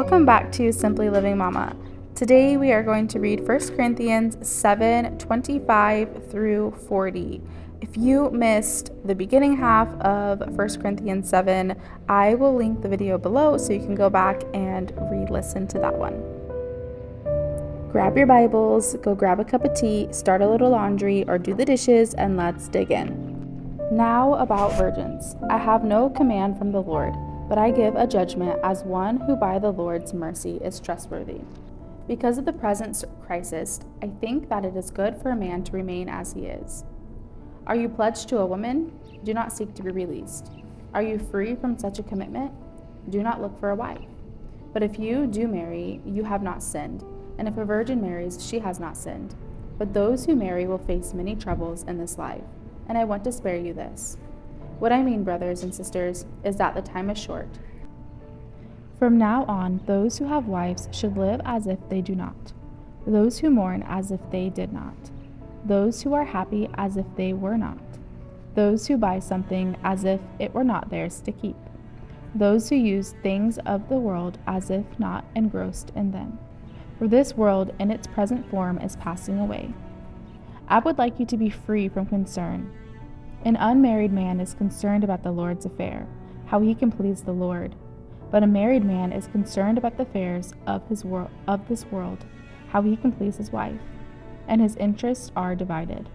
Welcome back to Simply Living Mama. Today we are going to read 1 Corinthians 7:25 through 40. If you missed the beginning half of 1 Corinthians 7, I will link the video below so you can go back and re-listen to that one. Grab your Bibles, go grab a cup of tea, start a little laundry, or do the dishes, and let's dig in. Now about virgins. I have no command from the Lord, but I give a judgment as one who by the Lord's mercy is trustworthy. Because of the present crisis, I think that it is good for a man to remain as he is. Are you pledged to a woman? Do not seek to be released. Are you free from such a commitment? Do not look for a wife. But if you do marry, you have not sinned, and if a virgin marries, she has not sinned. But those who marry will face many troubles in this life, and I want to spare you this. What I mean, brothers and sisters, is that the time is short. From now on, those who have wives should live as if they do not, those who mourn as if they did not, those who are happy as if they were not, those who buy something as if it were not theirs to keep, those who use things of the world as if not engrossed in them. For this world in its present form is passing away. I would like you to be free from concern. An unmarried man is concerned about the Lord's affair, how he can please the Lord. But a married man is concerned about the affairs of this world, how he can please his wife, and his interests are divided.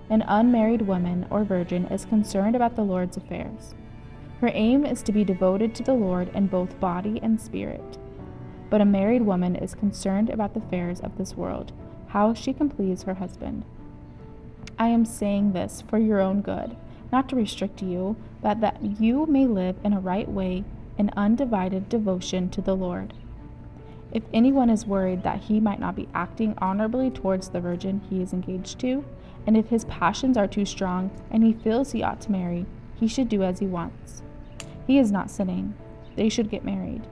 An unmarried woman or virgin is concerned about the Lord's affairs. Her aim is to be devoted to the Lord in both body and spirit. But a married woman is concerned about the affairs of this world, how she can please her husband. I am saying this for your own good, not to restrict you, but that you may live in a right way in undivided devotion to the Lord. If anyone is worried that he might not be acting honorably towards the virgin he is engaged to, and if his passions are too strong and he feels he ought to marry, he should do as he wants. He is not sinning. They should get married.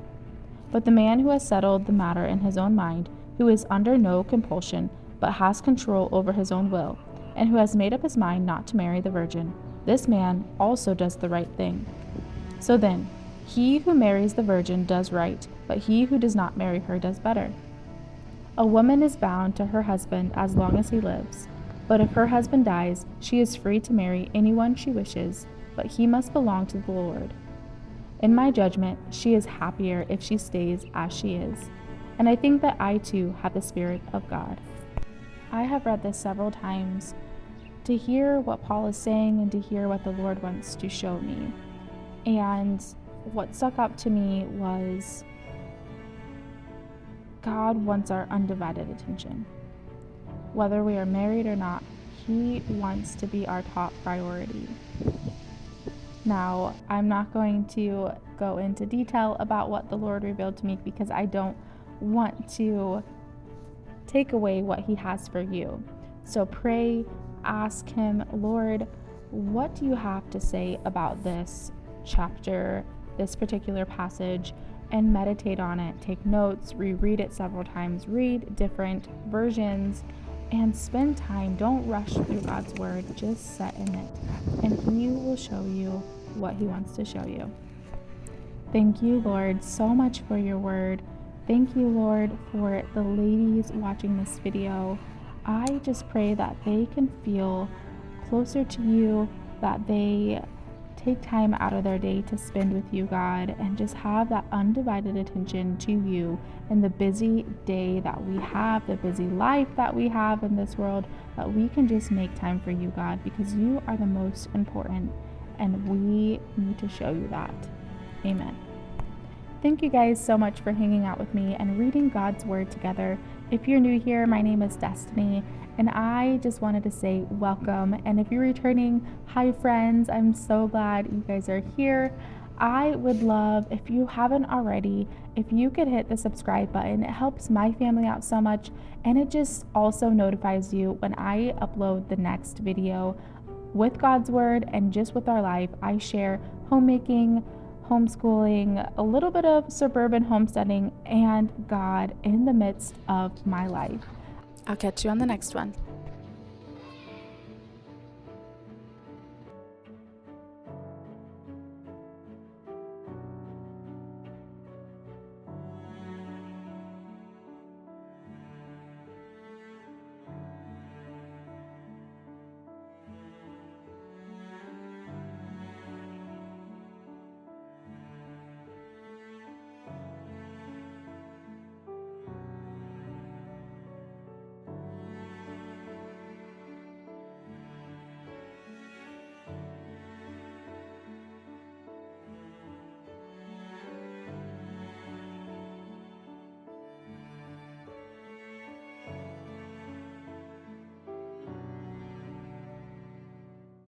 But the man who has settled the matter in his own mind, who is under no compulsion, but has control over his own will, and who has made up his mind not to marry the virgin, this man also does the right thing. So then, he who marries the virgin does right, but he who does not marry her does better. A woman is bound to her husband as long as he lives, but if her husband dies, she is free to marry anyone she wishes, but he must belong to the Lord. In my judgment, she is happier if she stays as she is, and I think that I too have the Spirit of God. I have read this several times to hear what Paul is saying and to hear what the Lord wants to show me. And what stuck up to me was God wants our undivided attention. Whether we are married or not, He wants to be our top priority. Now, I'm not going to go into detail about what the Lord revealed to me because I don't want to take away what He has for you. So pray, ask Him, Lord, what do you have to say about this chapter, this particular passage, and meditate on it. Take notes, reread it several times, read different versions, and spend time. Don't rush through God's word, just sit in it, and He will show you what He wants to show you. Thank you, Lord, so much for your word. Thank you, Lord, for the ladies watching this video. I just pray that they can feel closer to you, that they take time out of their day to spend with you, God, and just have that undivided attention to you in the busy day that we have, the busy life that we have in this world, that we can just make time for you, God, because you are the most important, and we need to show you that. Amen. Thank you guys so much for hanging out with me and reading God's Word together. If you're new here, my name is Destiny, and I just wanted to say welcome. And if you're returning, hi friends, I'm so glad you guys are here. I would love, if you haven't already, if you could hit the subscribe button. It helps my family out so much, and it just also notifies you when I upload the next video with God's Word and just with our life. I share homemaking, homeschooling, a little bit of suburban homesteading, and God in the midst of my life. I'll catch you on the next one.